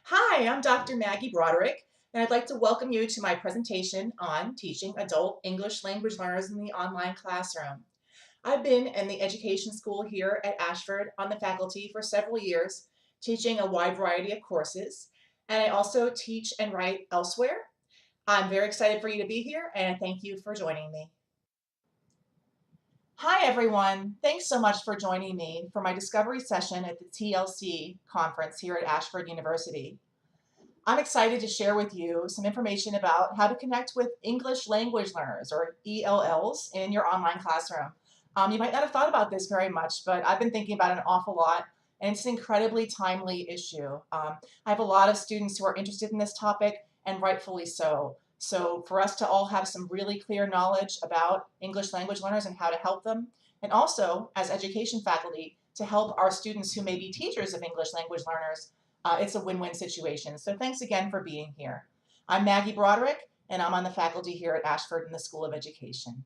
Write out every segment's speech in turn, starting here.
Hi, I'm Dr. Maggie Broderick, and I'd like to welcome you to my presentation on teaching adult English language learners in the online classroom. I've been in the education school here at Ashford on the faculty for several years, teaching a wide variety of courses, and I also teach and write elsewhere. I'm very excited for you to be here, and thank you for joining me. Hi, everyone. Thanks so much for joining me for my discovery session at the TLC conference here at Ashford University. I'm excited to share with you some information about how to connect with English language learners, or ELLs, in your online classroom. You might not have thought about this very much, but I've been thinking about it an awful lot, and it's an incredibly timely issue. I have a lot of students who are interested in this topic, and rightfully so. So for us to all have some really clear knowledge about English language learners and how to help them, and also as education faculty to help our students who may be teachers of English language learners, it's a win-win situation. So thanks again for being here. I'm Maggie Broderick, and I'm on the faculty here at Ashford in the School of Education.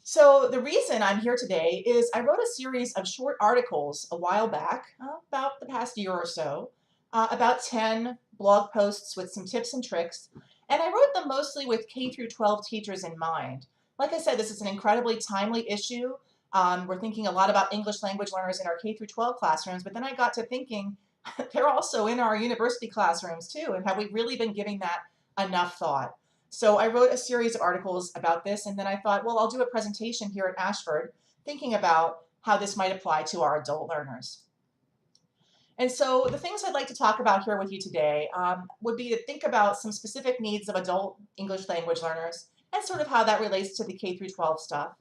So the reason I'm here today is I wrote a series of short articles a while back, about the past year or so, about 10 blog posts with some tips and tricks, and I wrote them mostly with K through 12 teachers in mind. Like I said, this is an incredibly timely issue. We're thinking a lot about English language learners in our K through 12 classrooms, but then I got to thinking they're also in our university classrooms too, and have we really been giving that enough thought? So I wrote a series of articles about this, and then I thought, well, I'll do a presentation here at Ashford thinking about how this might apply to our adult learners. And so the things I'd like to talk about here with you today would be to think about some specific needs of adult English language learners and sort of how that relates to the K through 12 stuff.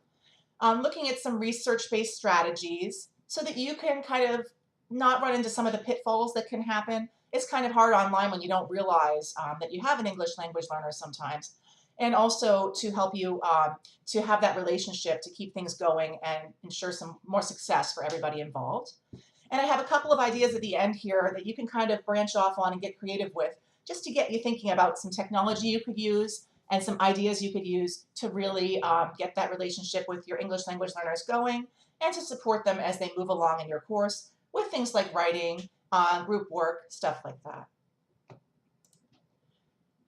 Looking at some research-based strategies so that you can kind of not run into some of the pitfalls that can happen. It's kind of hard online when you don't realize that you have an English language learner sometimes. And also to help you to have that relationship to keep things going and ensure some more success for everybody involved. And I have a couple of ideas at the end here that you can kind of branch off on and get creative with, just to get you thinking about some technology you could use and some ideas you could use to really get that relationship with your English language learners going and to support them as they move along in your course with things like writing, group work, stuff like that.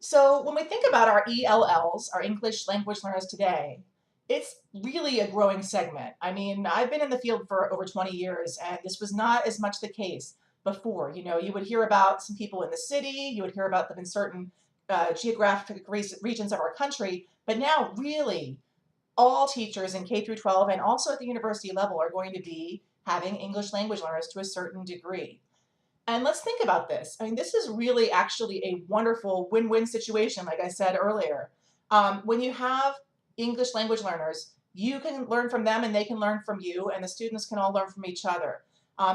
So when we think about our ELLs, our English language learners today, it's really a growing segment. I mean, I've been in the field for over 20 years, and this was not as much the case before. You know, you would hear about some people in the city, you would hear about them in certain geographic regions of our country, but now really all teachers in K through 12 and also at the university level are going to be having English language learners to a certain degree. And let's think about this. I mean, this is really actually a wonderful win-win situation, like I said earlier. When you have English language learners, you can learn from them and they can learn from you, and the students can all learn from each other.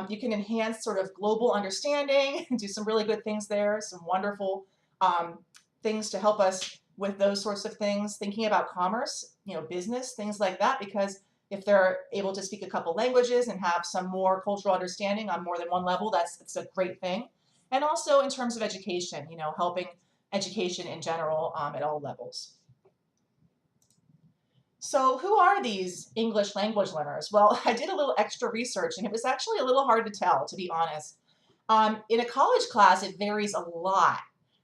You can enhance sort of global understanding and do some really good things there, some wonderful things to help us with those sorts of things, thinking about commerce, you know, business, things like that, because if they're able to speak a couple languages and have some more cultural understanding on more than one level, that's a great thing. And also in terms of education, you know, helping education in general at all levels. So who are these English language learners? Well, I did a little extra research and it was actually a little hard to tell, to be honest. In a college class, it varies a lot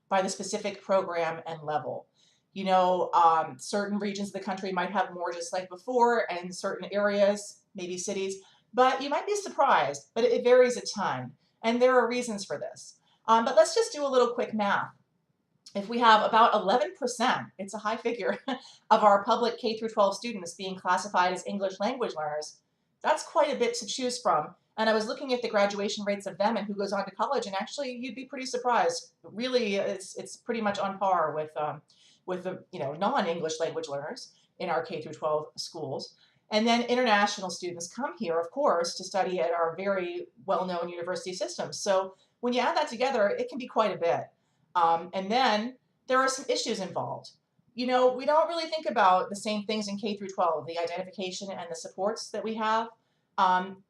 by the specific program and level. You know, certain regions of the country might have more just like before, and certain areas, maybe cities, but you might be surprised, but it varies a ton. And there are reasons for this. But let's just do a little quick math. If we have about 11%, it's a high figure, of our public K through 12 students being classified as English language learners, that's quite a bit to choose from. And I was looking at the graduation rates of them and who goes on to college, and actually you'd be pretty surprised. Really, it's pretty much on par with the non-English language learners in our K through 12 schools. And then international students come here, of course, to study at our very well-known university systems. So when you add that together, it can be quite a bit. And then there are some issues involved. You know, we don't really think about the same things in K through 12, the identification and the supports that we have.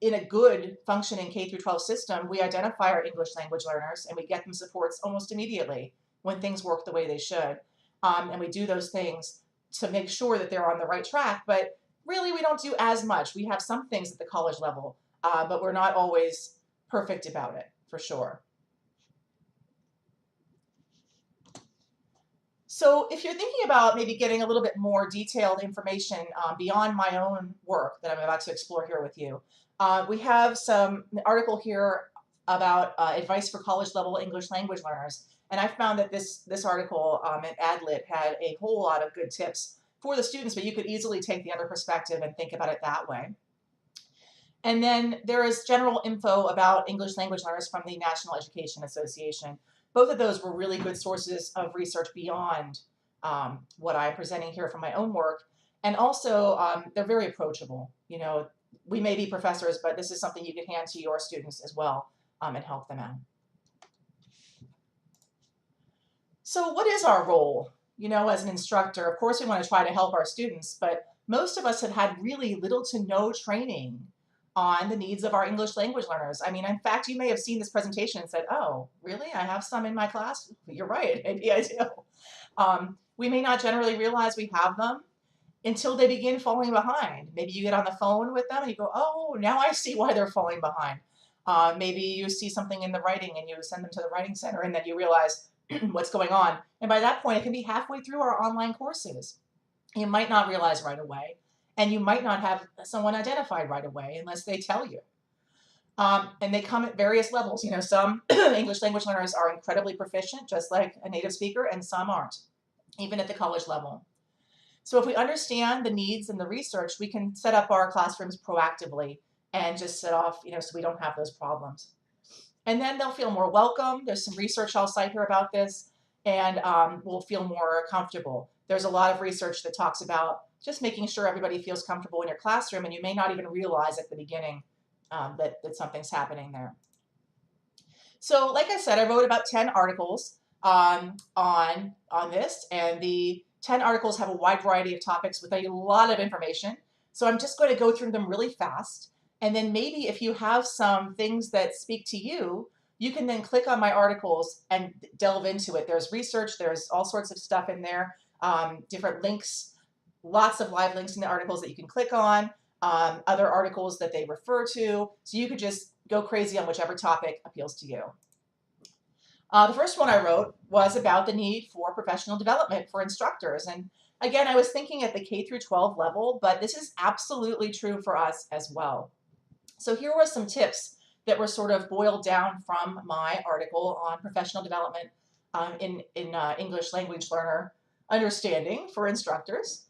In a good functioning K through 12 system, we identify our English language learners and we get them supports almost immediately when things work the way they should. And we do those things to make sure that they're on the right track, but really we don't do as much. We have some things at the college level but we're not always perfect about it, for sure. So if you're thinking about maybe getting a little bit more detailed information beyond my own work that I'm about to explore here with you, we have an article here about advice for college level English language learners. And I found that this article at Adlit had a whole lot of good tips for the students, but you could easily take the other perspective and think about it that way. And then there is general info about English language learners from the National Education Association. Both of those were really good sources of research beyond what I'm presenting here from my own work. And also, they're very approachable. You know, we may be professors, but this is something you can hand to your students as well and help them out. So what is our role, you know, as an instructor? Of course, we want to try to help our students, but most of us have had really little to no training on the needs of our English language learners. I mean, in fact, you may have seen this presentation and said, oh, really? I have some in my class? You're right, maybe I do. We may not generally realize we have them until they begin falling behind. Maybe you get on the phone with them and you go, oh, now I see why they're falling behind. Maybe you see something in the writing and you send them to the writing center and then you realize what's going on. And by that point, it can be halfway through our online courses. You might not realize right away. And you might not have someone identified right away unless they tell you. And they come at various levels. You know, some English language learners are incredibly proficient, just like a native speaker, and some aren't, even at the college level. So if we understand the needs and the research, we can set up our classrooms proactively and just set off, you know, so we don't have those problems. And then they'll feel more welcome. There's some research I'll cite here about this, and we'll feel more comfortable. There's a lot of research that talks about just making sure everybody feels comfortable in your classroom, and you may not even realize at the beginning that something's happening there. So like I said, I wrote about 10 articles on this, and the 10 articles have a wide variety of topics with a lot of information. So I'm just going to go through them really fast. And then maybe if you have some things that speak to you, you can then click on my articles and delve into it. There's research, there's all sorts of stuff in there, different links, lots of live links in the articles that you can click on, other articles that they refer to. So you could just go crazy on whichever topic appeals to you. The first one I wrote was about the need for professional development for instructors. And again, I was thinking at the K through 12 level, but this is absolutely true for us as well. So here were some tips that were sort of boiled down from my article on professional development in English language learner understanding for instructors.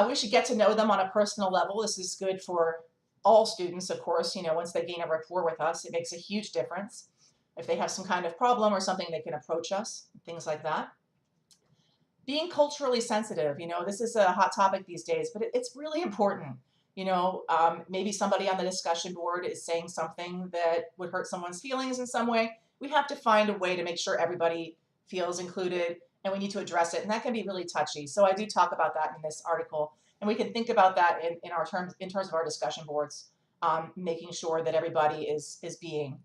We should get to know them on a personal level. This is good for all students, of course. You know, once they gain a rapport with us, it makes a huge difference. If they have some kind of problem or something, they can approach us, things like that. Being culturally sensitive, you know, this is a hot topic these days, but it's really important. You know, maybe somebody on the discussion board is saying something that would hurt someone's feelings in some way. We have to find a way to make sure everybody feels included, and we need to address it, and that can be really touchy. So I do talk about that in this article, and we can think about that in terms of our discussion boards, making sure that everybody is being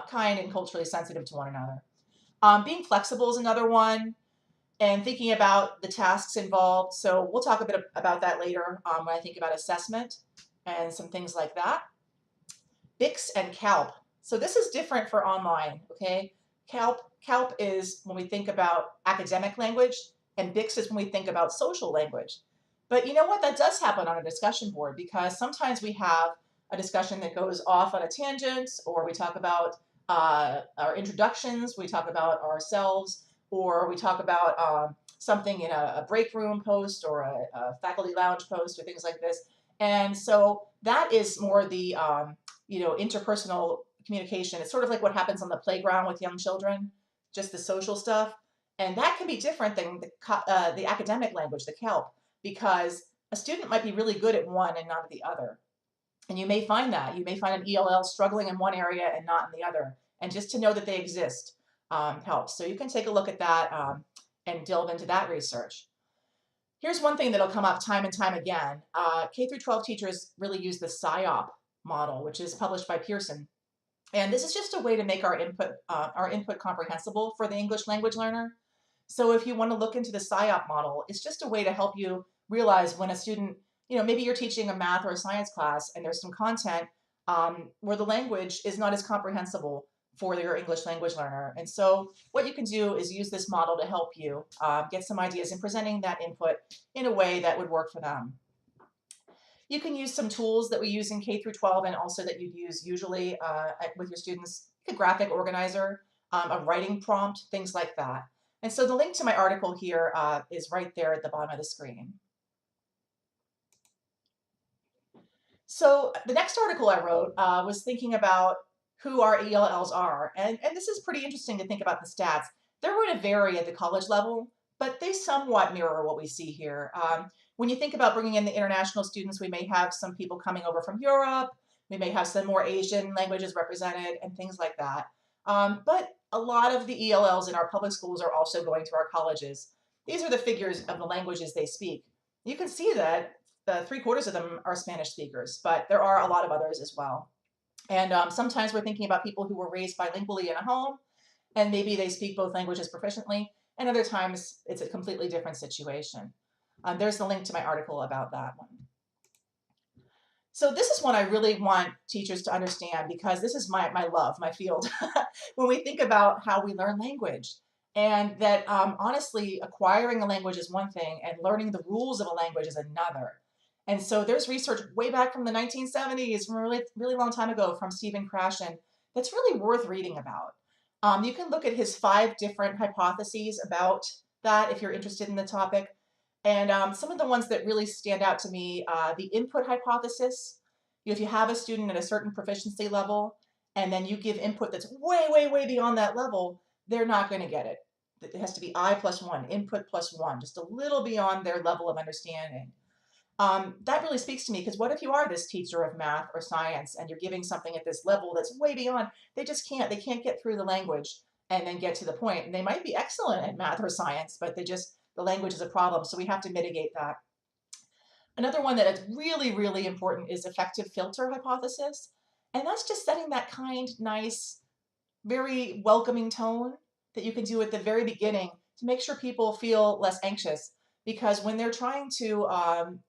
kind and culturally sensitive to one another. Being flexible is another one, and thinking about the tasks involved. So we'll talk a bit about that later when I think about assessment and some things like that. BICS and CALP. So this is different for online, okay? CALP is when we think about academic language, and BICS is when we think about social language. But you know what? That does happen on a discussion board, because sometimes we have a discussion that goes off on a tangent, or we talk about our introductions, we talk about ourselves, or we talk about something in a break room post or a faculty lounge post or things like this. And so that is more the you know, interpersonal communication. It's sort of like what happens on the playground with young children, just the social stuff. And that can be different than the academic language, the CALP, because a student might be really good at one and not at the other. And you may find that. You may find an ELL struggling in one area and not in the other. And just to know that they exist helps. So you can take a look at that and delve into that research. Here's one thing that'll come up time and time again. K through 12 teachers really use the SIOP model, which is published by Pearson. And this is just a way to make our input comprehensible for the English language learner. So if you want to look into the SIOP model, it's just a way to help you realize when a student, you know, maybe you're teaching a math or a science class and there's some content where the language is not as comprehensible for your English language learner. And so what you can do is use this model to help you get some ideas in presenting that input in a way that would work for them. You can use some tools that we use in K through 12 and also that you'd use usually with your students, a graphic organizer, a writing prompt, things like that. And so the link to my article here is right there at the bottom of the screen. So the next article I wrote was thinking about who our ELLs are. And this is pretty interesting to think about the stats. They're going to vary at the college level, but they somewhat mirror what we see here. When you think about bringing in the international students, we may have some people coming over from Europe. We may have some more Asian languages represented and things like that. But a lot of the ELLs in our public schools are also going to our colleges. These are the figures of the languages they speak. You can see that 3/4 of them are Spanish speakers, but there are a lot of others as well. And sometimes we're thinking about people who were raised bilingually in a home, and maybe they speak both languages proficiently, and other times it's a completely different situation. There's the link to my article about that one. So this is one I really want teachers to understand because this is my love, my field. When we think about how we learn language, and that honestly, acquiring a language is one thing and learning the rules of a language is another. And so there's research way back from the 1970s, from a really, really long time ago, from Stephen Krashen, that's really worth reading about. You can look at his 5 different hypotheses about that if you're interested in the topic. And some of the ones that really stand out to me, the input hypothesis. If you have a student at a certain proficiency level, and then you give input that's way, way, way beyond that level, they're not going to get it. It has to be I plus 1, input plus 1, just a little beyond their level of understanding. That really speaks to me because what if you are this teacher of math or science and you're giving something at this level that's way beyond, they can't get through the language and then get to the point. And they might be excellent at math or science, but the language is a problem. So we have to mitigate that. Another one that is really, really important is effective filter hypothesis. And that's just setting that kind, nice, very welcoming tone that you can do at the very beginning to make sure people feel less anxious. Because when they're trying to,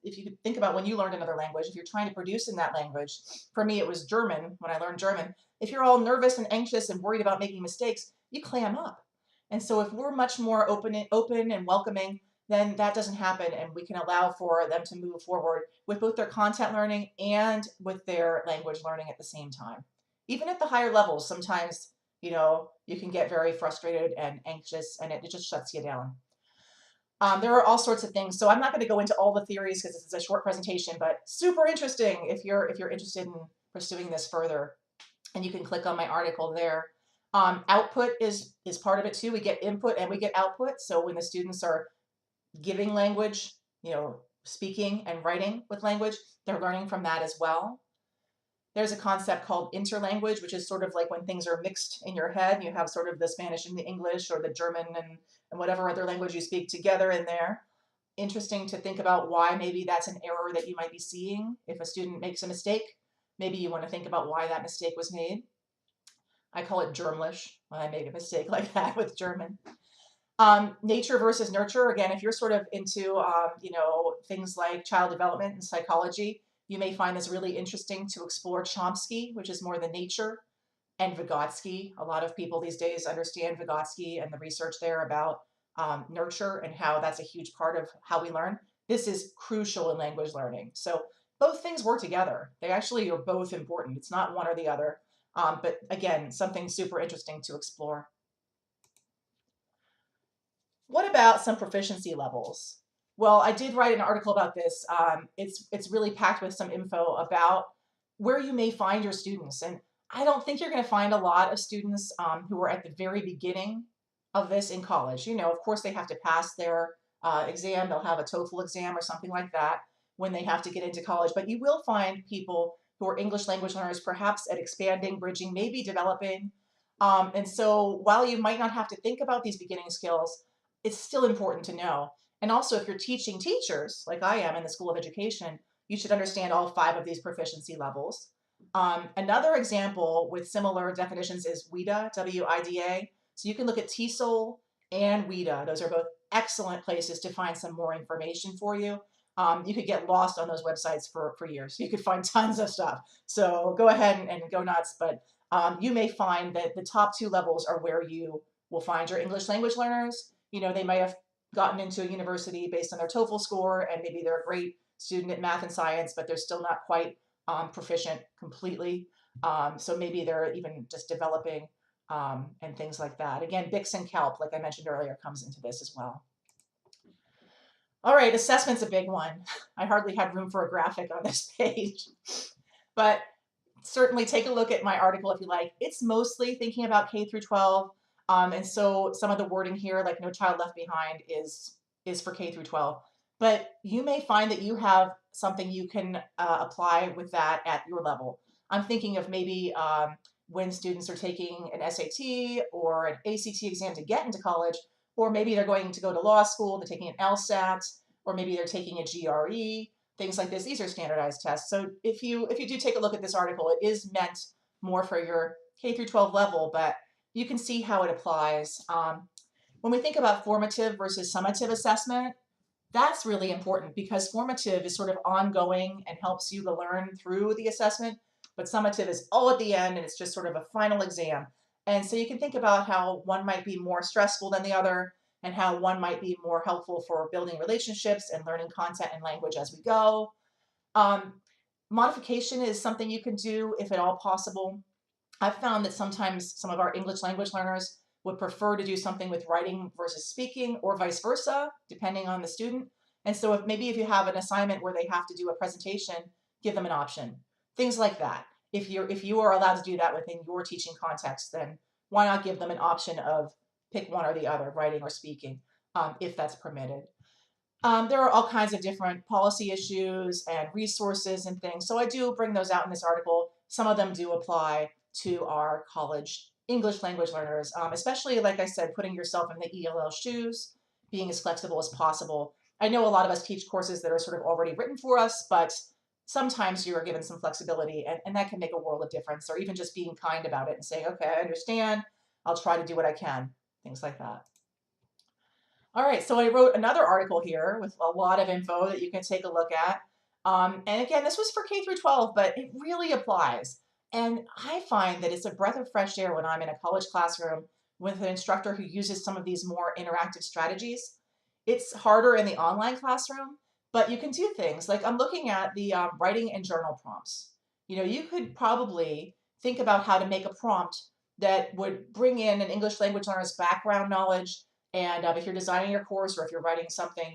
if you think about when you learned another language, if you're trying to produce in that language, for me it was German when I learned German, if you're all nervous and anxious and worried about making mistakes, you clam up. And so if we're much more open and welcoming, then that doesn't happen and we can allow for them to move forward with both their content learning and with their language learning at the same time. Even at the higher levels, sometimes, you can get very frustrated and anxious and it just shuts you down. There are all sorts of things. So I'm not going to go into all the theories because this is a short presentation, but super interesting if you're interested in pursuing this further. And you can click on my article there. Output is part of it too. We get input and we get output. So when the students are giving language, speaking and writing with language, they're learning from that as well. There's a concept called interlanguage, which is sort of like when things are mixed in your head. You have sort of the Spanish and the English or the German and whatever other language you speak together in there. Interesting to think about why maybe that's an error that you might be seeing. If a student makes a mistake, maybe you want to think about why that mistake was made. I call it Germlish when I make a mistake like that with German. Nature versus nurture. Again, if you're sort of into, things like child development and psychology, you may find this really interesting to explore Chomsky, which is more the nature, and Vygotsky. A lot of people these days understand Vygotsky and the research there about nurture and how that's a huge part of how we learn. This is crucial in language learning. So both things work together. They actually are both important. It's not one or the other. But again, something super interesting to explore. What about some proficiency levels? Well, I did write an article about this. It's really packed with some info about where you may find your students. And I don't think you're going to find a lot of students who are at the very beginning of this in college. Of course, they have to pass their exam. They'll have a TOEFL exam or something like that when they have to get into college. But you will find people who are English language learners, perhaps at expanding, bridging, maybe developing. And so while you might not have to think about these beginning skills, it's still important to know. And also, if you're teaching teachers, like I am in the School of Education, you should understand all 5 of these proficiency levels. Another example with similar definitions is WIDA, W-I-D-A. So you can look at TESOL and WIDA. Those are both excellent places to find some more information for you. you could get lost on those websites for years. You could find tons of stuff. So go ahead and go nuts. But you may find that the top 2 levels are where you will find your English language learners. They may have gotten into a university based on their TOEFL score, and maybe they're a great student at math and science, but they're still not quite proficient completely. So maybe they're even just developing and things like that. Again, BICS and CALP, like I mentioned earlier, comes into this as well. All right, assessment's a big one. I hardly had room for a graphic on this page, but certainly take a look at my article if you like. It's mostly thinking about K through 12. And so some of the wording here, like No Child Left Behind, is for K through 12. But you may find that you have something you can apply with that at your level. I'm thinking of maybe when students are taking an SAT or an ACT exam to get into college, or maybe they're going to go to law school, they're taking an LSAT, or maybe they're taking a GRE, things like this. These are standardized tests. So if you do take a look at this article, it is meant more for your K through 12 level, but you can see how it applies. When we think about formative versus summative assessment, that's really important because formative is sort of ongoing and helps you to learn through the assessment, but summative is all at the end and it's just sort of a final exam. And so you can think about how one might be more stressful than the other and how one might be more helpful for building relationships and learning content and language as we go. Modification is something you can do if at all possible. I've found that sometimes some of our English language learners would prefer to do something with writing versus speaking, or vice versa, depending on the student. And so if you have an assignment where they have to do a presentation, give them an option. Things like that. If you are allowed to do that within your teaching context, then why not give them an option of pick one or the other, writing or speaking, if that's permitted. There are all kinds of different policy issues and resources and things. So I do bring those out in this article. Some of them do apply to our college English language learners, especially, like I said, putting yourself in the ELL shoes, being as flexible as possible. I know a lot of us teach courses that are sort of already written for us, but sometimes you are given some flexibility, and that can make a world of difference, or even just being kind about it and saying, okay, I understand, I'll try to do what I can, things like that. All right, so I wrote another article here with a lot of info that you can take a look at. And again, this was for K through 12, but it really applies. And I find that it's a breath of fresh air when I'm in a college classroom with an instructor who uses some of these more interactive strategies. It's harder in the online classroom, but you can do things like I'm looking at the writing and journal prompts. You could probably think about how to make a prompt that would bring in an English language learner's background knowledge. And if you're designing your course or if you're writing something,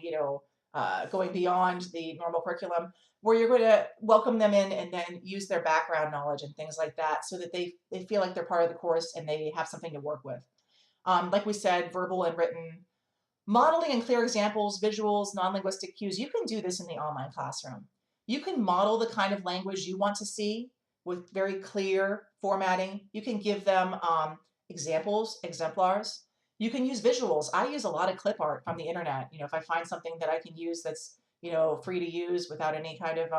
going beyond the normal curriculum, where you're going to welcome them in and then use their background knowledge and things like that so that they feel like they're part of the course and they have something to work with. Like we said, verbal and written, modeling and clear examples, visuals, non-linguistic cues. You can do this in the online classroom. You can model the kind of language you want to see with very clear formatting. You can give them examples, exemplars. You can use visuals. I use a lot of clip art from the internet. If I find something that I can use that's, free to use without any kind of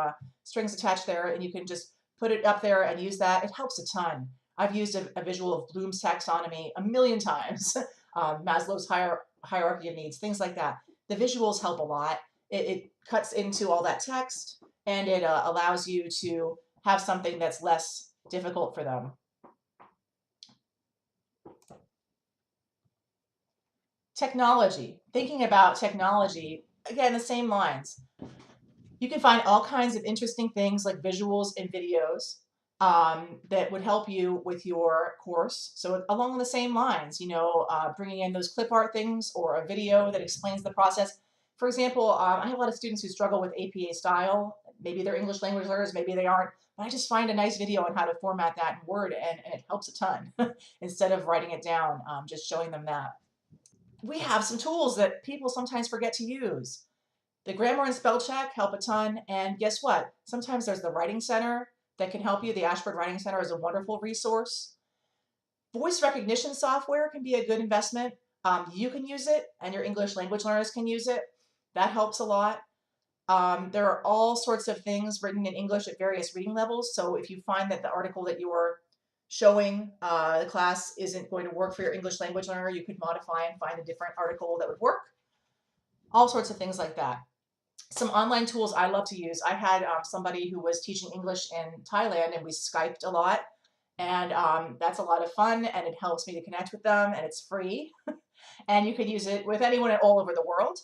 strings attached there, and you can just put it up there and use that, it helps a ton. I've used a visual of Bloom's taxonomy a million times, Maslow's hierarchy of needs, things like that. The visuals help a lot. It cuts into all that text, and it allows you to have something that's less difficult for them. Technology. Thinking about technology, again, the same lines. You can find all kinds of interesting things like visuals and videos that would help you with your course. So along the same lines, bringing in those clip art things or a video that explains the process. For example, I have a lot of students who struggle with APA style. Maybe they're English language learners, maybe they aren't, but I just find a nice video on how to format that in Word, and it helps a ton instead of writing it down, just showing them that. We have some tools that people sometimes forget to use. The grammar and spell check help a ton, and guess what? Sometimes there's the Writing Center that can help you. The Ashford Writing Center is a wonderful resource. Voice recognition software can be a good investment. You can use it, and your English language learners can use it. That helps a lot. There are all sorts of things written in English at various reading levels, so if you find that the article that you're showing the class isn't going to work for your English language learner, you could modify and find a different article that would work. All sorts of things like that. Some online tools I love to use. I had somebody who was teaching English in Thailand, and we Skyped a lot. And that's a lot of fun, and it helps me to connect with them, and it's free. And you can use it with anyone all over the world.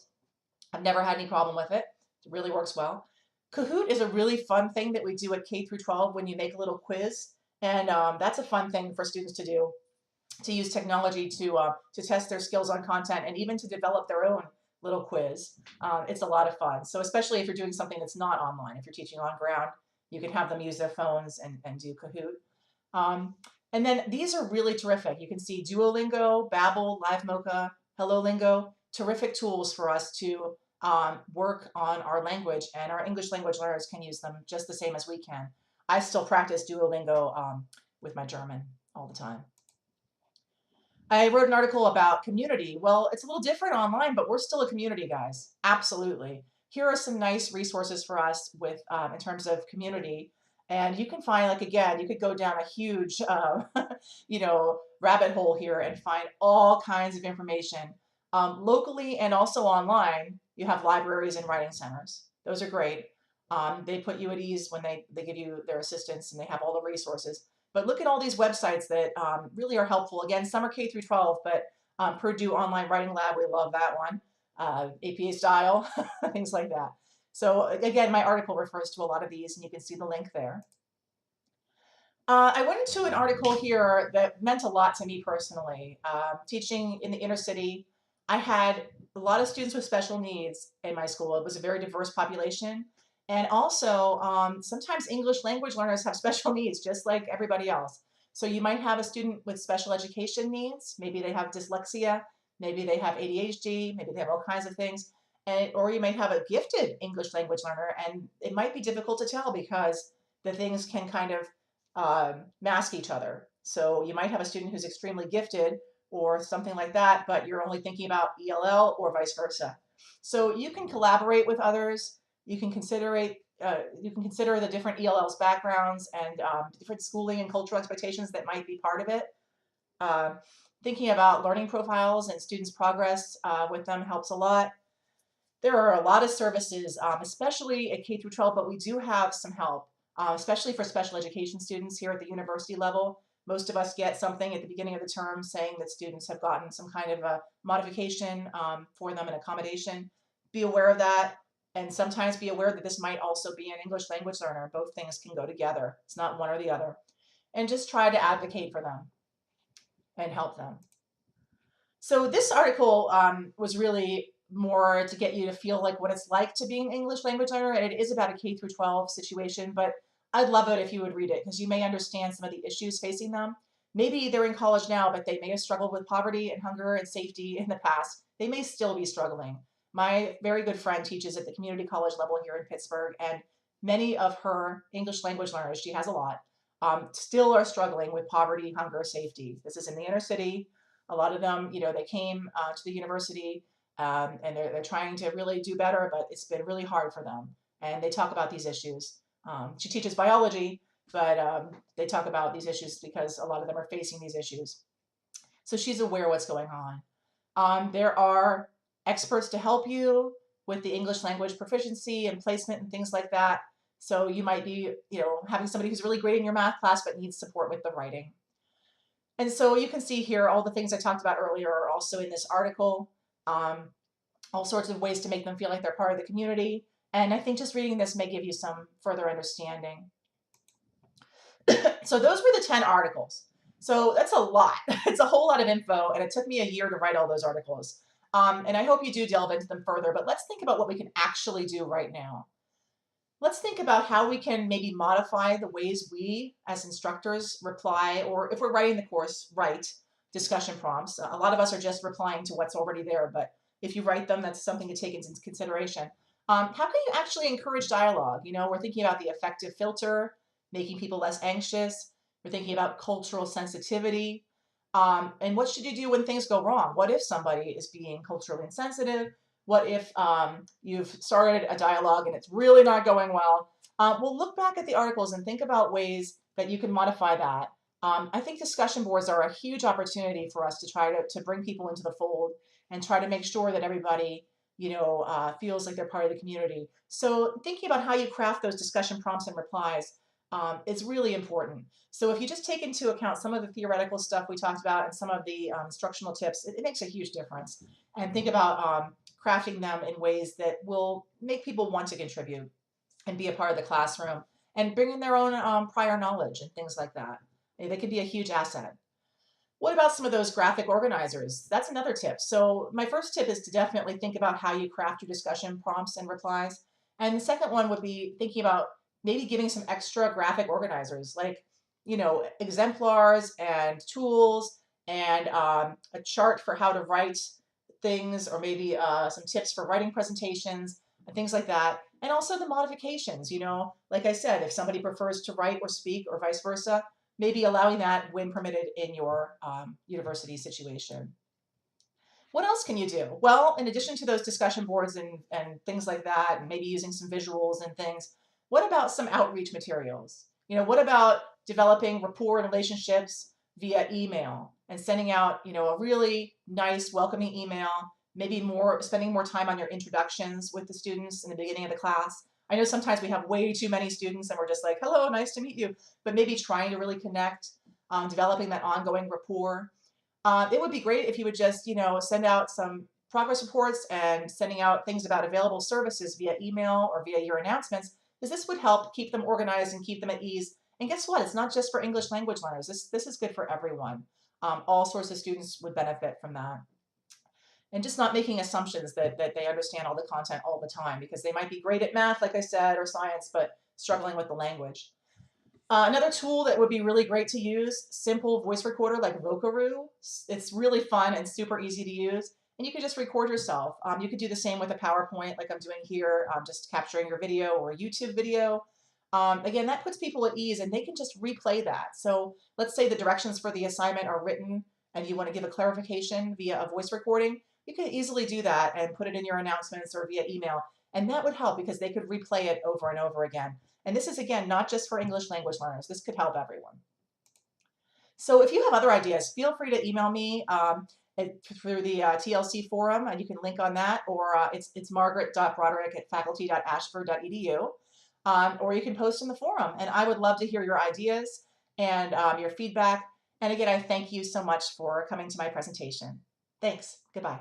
I've never had any problem with it. It really works well. Kahoot is a really fun thing that we do at K through 12 when you make a little quiz. And that's a fun thing for students to do, to use technology to test their skills on content and even to develop their own little quiz. It's a lot of fun. So especially if you're doing something that's not online, if you're teaching on ground, you can have them use their phones and do Kahoot. And then these are really terrific. You can see Duolingo, Babbel, LiveMocha, HelloLingo, terrific tools for us to work on our language, and our English language learners can use them just the same as we can. I still practice Duolingo with my German all the time. I wrote an article about community. Well, it's a little different online, but we're still a community, guys. Absolutely. Here are some nice resources for us with in terms of community. And you can find, like, again, you could go down a huge, rabbit hole here and find all kinds of information. Locally and also online, you have libraries and writing centers. Those are great. They put you at ease when they give you their assistance, and they have all the resources. But look at all these websites that really are helpful. Again, some are K through 12, but Purdue Online Writing Lab, we love that one. APA Style, things like that. So again, my article refers to a lot of these, and you can see the link there. I went into an article here that meant a lot to me personally. Teaching in the inner city, I had a lot of students with special needs in my school. It was a very diverse population. And also, sometimes English language learners have special needs, just like everybody else. So you might have a student with special education needs. Maybe they have dyslexia. Maybe they have ADHD. Maybe they have all kinds of things. Or you might have a gifted English language learner, and it might be difficult to tell because the things can kind of mask each other. So you might have a student who's extremely gifted or something like that, but you're only thinking about ELL or vice versa. So you can collaborate with others. You can consider the different ELLs backgrounds and different schooling and cultural expectations that might be part of it. Thinking about learning profiles and students' progress with them helps a lot. There are a lot of services, especially at K through 12, but we do have some help, especially for special education students here at the university level. Most of us get something at the beginning of the term saying that students have gotten some kind of a modification for them, an accommodation. Be aware of that, and sometimes be aware that this might also be an English language learner. Both things can go together. It's not one or the other. And just try to advocate for them and help them. So this article was really more to get you to feel like what it's like to be an English language learner, and it is about a K through 12 situation, but I'd love it if you would read it because you may understand some of the issues facing them. Maybe they're in college now, but they may have struggled with poverty and hunger and safety in the past. They may still be struggling. My very good friend teaches at the community college level here in Pittsburgh, and many of her English language learners, she has a lot, still are struggling with poverty, hunger, safety. This is in the inner city. A lot of them, they came to the university and they're trying to really do better, but it's been really hard for them. And they talk about these issues. She teaches biology, but they talk about these issues because a lot of them are facing these issues. So she's aware of what's going on. There are experts to help you with the English language proficiency and placement and things like that. So you might be, having somebody who's really great in your math class but needs support with the writing. And so you can see here all the things I talked about earlier are also in this article. All sorts of ways to make them feel like they're part of the community. And I think just reading this may give you some further understanding. So those were the 10 articles. So that's a lot. It's a whole lot of info, and it took me a year to write all those articles. And I hope you do delve into them further, but let's think about what we can actually do right now. Let's think about how we can maybe modify the ways we, as instructors, reply, or if we're writing the course, write discussion prompts. A lot of us are just replying to what's already there, but if you write them, that's something to take into consideration. How can you actually encourage dialogue? We're thinking about the affective filter, making people less anxious. We're thinking about cultural sensitivity. And what should you do when things go wrong? What if somebody is being culturally insensitive? What if you've started a dialogue and it's really not going well? Well, look back at the articles and think about ways that you can modify that. I think discussion boards are a huge opportunity for us to try to bring people into the fold and try to make sure that everybody feels like they're part of the community. So thinking about how you craft those discussion prompts and replies is really important. So if you just take into account some of the theoretical stuff we talked about and some of the instructional tips, it makes a huge difference. And think about crafting them in ways that will make people want to contribute and be a part of the classroom and bring in their own prior knowledge and things like that. They could be a huge asset. What about some of those graphic organizers? That's another tip. So my first tip is to definitely think about how you craft your discussion prompts and replies. And the second one would be thinking about maybe giving some extra graphic organizers like, exemplars and tools and a chart for how to write things, or maybe some tips for writing presentations and things like that. And also the modifications, like I said, if somebody prefers to write or speak or vice versa, maybe allowing that when permitted in your university situation. What else can you do? Well, in addition to those discussion boards and things like that, and maybe using some visuals and things, what about some outreach materials? What about developing rapport and relationships via email and sending out, a really nice welcoming email, maybe spending more time on your introductions with the students in the beginning of the class. I know sometimes we have way too many students and we're just like, hello, nice to meet you, but maybe trying to really connect, developing that ongoing rapport. It would be great if you would just, send out some progress reports and sending out things about available services via email or via your announcements, because this would help keep them organized and keep them at ease. And guess what? It's not just for English language learners. This is good for everyone. All sorts of students would benefit from that. And just not making assumptions that they understand all the content all the time, because they might be great at math, like I said, or science, but struggling with the language. Another tool that would be really great to use, simple voice recorder like Vocaroo. It's really fun and super easy to use. And you can just record yourself. You could do the same with a PowerPoint like I'm doing here, just capturing your video or a YouTube video. Again, that puts people at ease and they can just replay that. So let's say the directions for the assignment are written and you want to give a clarification via a voice recording. You can easily do that and put it in your announcements or via email. And that would help because they could replay it over and over again. And this is, again, not just for English language learners. This could help everyone. So if you have other ideas, feel free to email me through the TLC forum, and you can link on that, or it's margaret.broderick@faculty.ashford.edu, or you can post in the forum. And I would love to hear your ideas and your feedback. And again, I thank you so much for coming to my presentation. Thanks. Goodbye.